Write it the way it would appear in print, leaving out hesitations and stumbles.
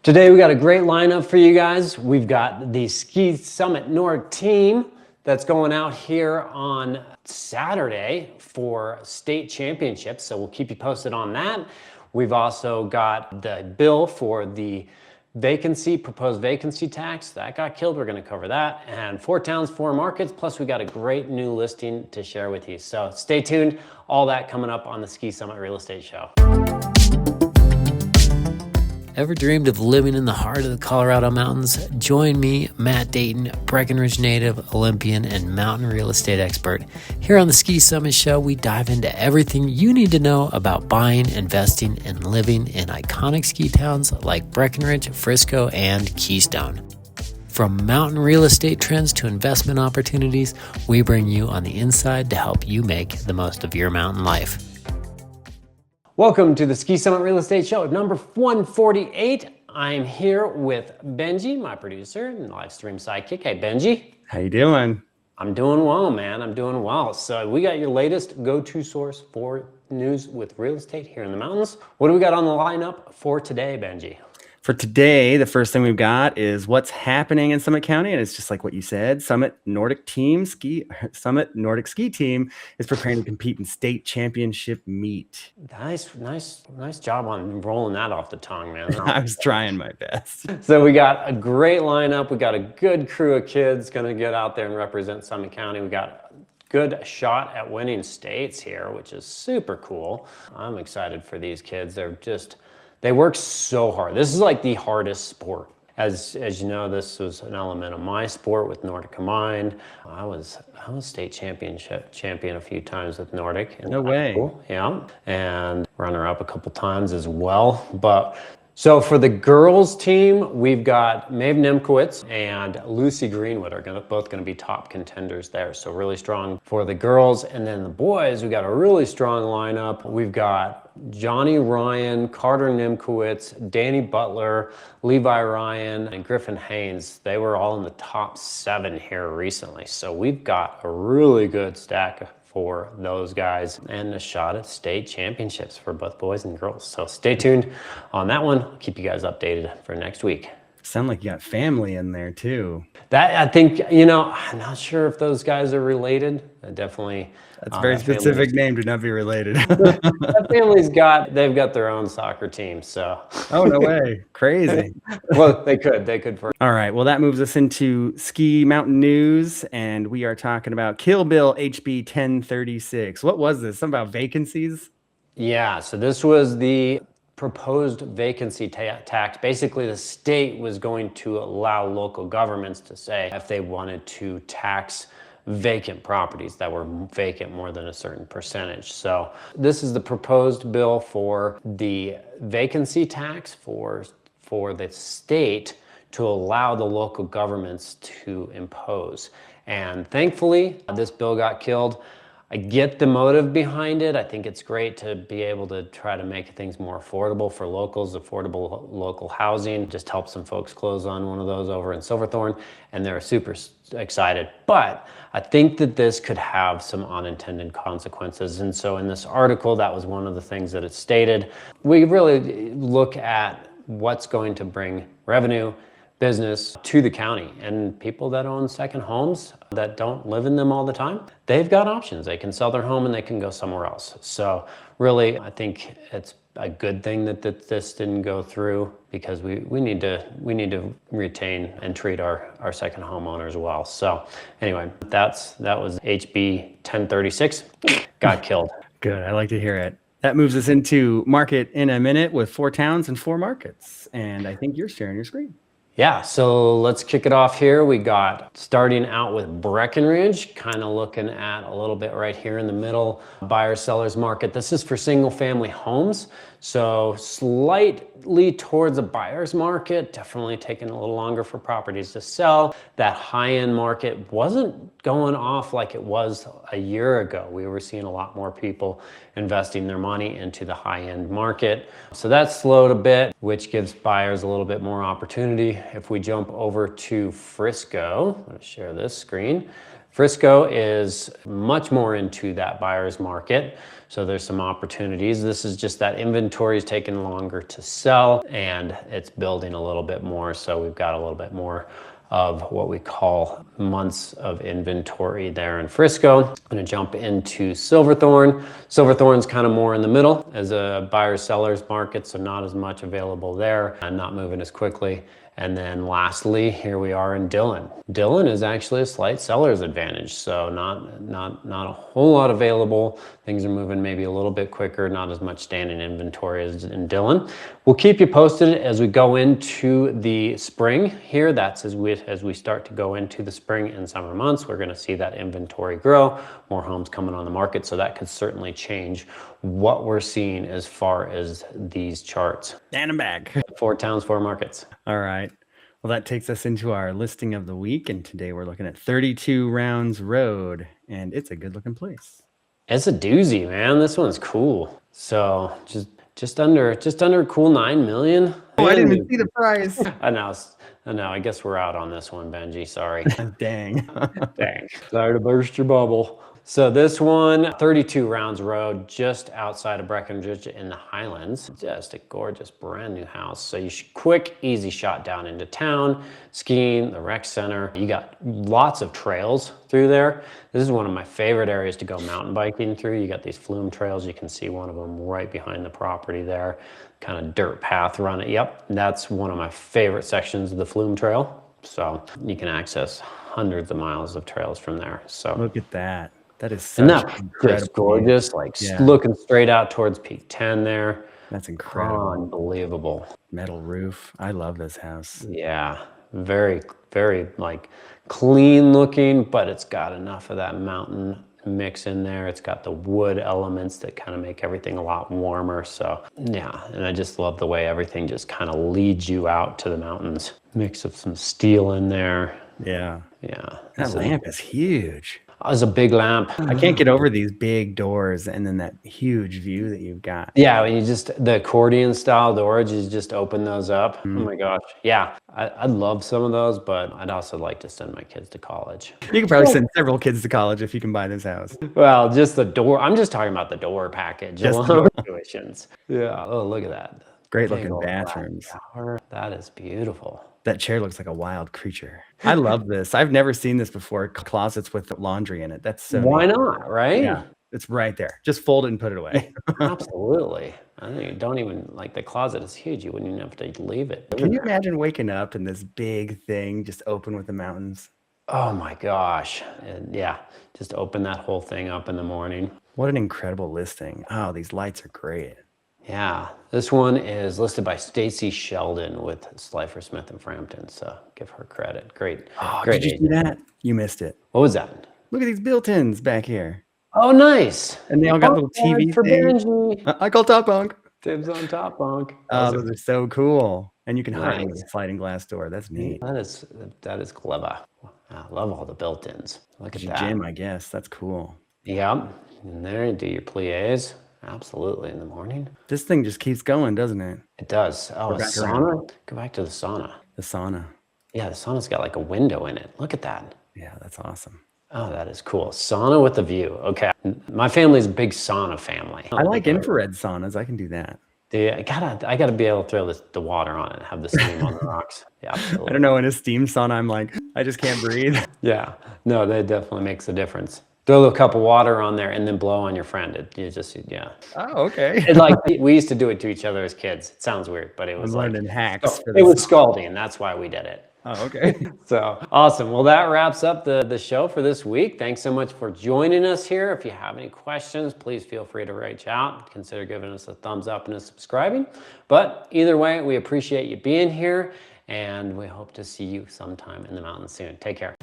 Today we got a great lineup for you guys. We've got the Summit Nordic team that's going out here on Saturday for state championships, so we'll keep you posted on that. We've also got the bill for the proposed vacancy tax. That got killed, we're gonna cover that. And 4 towns, 4 markets, plus we got a great new listing to share with you. So stay tuned, all that coming up on the Ski Summit Real Estate Show. Ever dreamed of living in the heart of the Colorado mountains? Join me, Matt Dayton, Breckenridge native, Olympian, and mountain real estate expert. Here on the Ski Summit Show, we dive into everything you need to know about buying, investing, and living in iconic ski towns like Breckenridge, Frisco, and Keystone. From mountain real estate trends to investment opportunities, we bring you on the inside to help you make the most of your mountain life. Welcome to the Ski Summit Real Estate Show, number 148. I'm here with Benji, my producer and live stream sidekick. Hey, Benji. How you doing? I'm doing well, man. I'm doing well. So we got your latest go-to source for news with real estate here in the mountains. What do we got on the lineup for today, Benji? For today, the first thing we've got is what's happening in Summit County, and it's just like what you said. Summit Nordic ski team is preparing to compete in state championship meet. Nice job on rolling that off the tongue, man. I was trying my best. So we got a great lineup. We got a good crew of kids going to get out there and represent Summit County. We got a good shot at winning states here, which is super cool. I'm excited for these kids. They work so hard. This is like the hardest sport. As you know, this was an element of my sport with Nordic Combined. I was state champion a few times with Nordic. No way. Cool. Yeah, and runner up a couple times as well. So for the girls team, we've got Maeve Nimkowitz and Lucy Greenwood are both going to be top contenders there. So really strong for the girls. And then the boys, we got a really strong lineup. We've got Johnny Ryan, Carter Nimkowitz, Danny Butler, Levi Ryan, and Griffin Haynes. They were all in the top 7 here recently. So we've got a really good stack for those guys and a shot at state championships for both boys and girls. So stay tuned on that one. I'll keep you guys updated for next week. Sound like you got family in there too. That, I think, I'm not sure if those guys are related. Definitely. That's a very specific name to not be related. That family's they've got their own soccer team, so. Oh, no way. Crazy. Well, they could. All right, well, that moves us into ski mountain news, and we are talking about Kill Bill HB 1036. What was this? Something about vacancies? Yeah, so this was the proposed vacancy tax. Basically, the state was going to allow local governments to say if they wanted to tax vacant properties that were vacant more than a certain percentage. So this is the proposed bill for the vacancy tax for the state to allow the local governments to impose. And thankfully, this bill got killed. I get the motive behind it. I think it's great to be able to try to make things more affordable for locals, affordable local housing. Just help some folks close on one of those over in Silverthorne, and they're super excited. But I think that this could have some unintended consequences. And so in this article, that was one of the things that it stated. We really look at what's going to bring revenue, business to the county, and people that own second homes that don't live in them all the time, they've got options. They can sell their home and they can go somewhere else. So really, I think it's a good thing that this didn't go through, because we need to retain and treat our second homeowners well. So anyway, that was HB 1036, got killed. Good, I like to hear it. That moves us into Market in a Minute with 4 towns and 4 markets. And I think you're sharing your screen. Yeah, so let's kick it off here. We got starting out with Breckenridge, kind of looking at a little bit right here in the middle, buyer-sellers market. This is for single-family homes, so slightly towards a buyer's market, definitely taking a little longer for properties to sell. That high-end market wasn't going off like it was a year ago. We were seeing a lot more people investing their money into the high-end market. So that slowed a bit, which gives buyers a little bit more opportunity. If we jump over to Frisco, I'm going to share this screen. Frisco is much more into that buyer's market. So there's some opportunities. This is just that inventory is taking longer to sell and it's building a little bit more. So we've got a little bit more of what we call months of inventory there in Frisco. I'm gonna jump into Silverthorne. Silverthorne's kind of more in the middle as a buyer's-seller's market, so not as much available there and not moving as quickly. And then lastly, here we are in Dillon. Dillon is actually a slight seller's advantage, so not a whole lot available. Things are moving maybe a little bit quicker, not as much standing inventory as in Dillon. We'll keep you posted as we go into the spring here. That's as we start to go into the spring and summer months, we're gonna see that inventory grow, more homes coming on the market, so that could certainly change what we're seeing as far as these charts. And I'm back. 4 towns, 4 markets. All right. Well, that takes us into our listing of the week. And today we're looking at 32 Rounds Road. And it's a good looking place. It's a doozy, man. This one's cool. So just under a cool 9 million. Oh, I didn't even see the price. I know. I guess we're out on this one, Benji. Sorry. Dang. Dang. Sorry to burst your bubble. So this one, 32 Rounds Road, just outside of Breckenridge in the Highlands. Just a gorgeous brand new house. So you should quick, easy shot down into town, skiing, the rec center. You got lots of trails through there. This is one of my favorite areas to go mountain biking through. You got these flume trails. You can see one of them right behind the property there. Kind of dirt path running. Yep, that's one of my favorite sections of the flume trail. So you can access hundreds of miles of trails from there. So look at that. That is such just gorgeous, like looking straight out towards Peak 10 there. That's incredible. Unbelievable. Metal roof. I love this house. Yeah, very, very like clean looking, but it's got enough of that mountain mix in there. It's got the wood elements that kind of make everything a lot warmer. So yeah, and I just love the way everything just kind of leads you out to the mountains. Mix of some steel in there. Yeah. Yeah. That lamp is huge. It's a big lamp. I can't get over these big doors and then that huge view that you've got. Yeah, when you just, the accordion style doors, you just open those up. Oh my gosh. Yeah, I'd love some of those, but I'd also like to send my kids to college. You could probably send several kids to college if you can buy this house. Well, just the door. I'm just talking about the door package. Just the tuitions. Yeah. Oh, look at that. Great looking bathrooms. That is beautiful. That chair looks like a wild creature. I love this. I've never seen this before. Closets with laundry in it. That's so Why not, right? Yeah, it's right there. Just fold it and put it away. Absolutely. I think you don't even, like, the closet is huge. You wouldn't even have to leave it. Can you imagine waking up and this big thing just open with the mountains? Oh my gosh. And yeah, just open that whole thing up in the morning. What an incredible listing. Oh, these lights are great. Yeah, this one is listed by Stacy Sheldon with Slifer Smith and Frampton, so give her credit. Great. Oh, great did you see that? You missed it. What was that? Look at these built-ins back here. Oh, nice. And they all got little TV for things. Benji. I call top bunk. Dibs on top bunk. Oh, those are so cool. And you can hide Nice. with a sliding glass door. That's neat. That is clever. I love all the built-ins. Look at Your that. gym, I guess. That's cool. Yep. And there you do your plies. Absolutely, in the morning. This thing just keeps going, doesn't it? It does. Oh, a back sauna? Go back to the sauna. The sauna. Yeah, the sauna's got like a window in it. Look at that. Yeah, that's awesome. Oh, that is cool. Sauna with a view. Okay. My family's a big sauna family. I like infrared saunas. I can do that. Yeah, I gotta be able to throw the water on it and have the steam on the rocks. Yeah, absolutely. I don't know, in a steam sauna, I'm like, I just can't breathe. Yeah, no, that definitely makes a difference. Throw a little cup of water on there and then blow on your friend. Yeah. Oh, okay. It, like, we used to do it to each other as kids. It sounds weird, but it was like learning hacks. it was scalding. That's why we did it. Oh, okay. So awesome. Well, that wraps up the show for this week. Thanks so much for joining us here. If you have any questions, please feel free to reach out. Consider giving us a thumbs up and subscribing. But either way, we appreciate you being here and we hope to see you sometime in the mountains soon. Take care.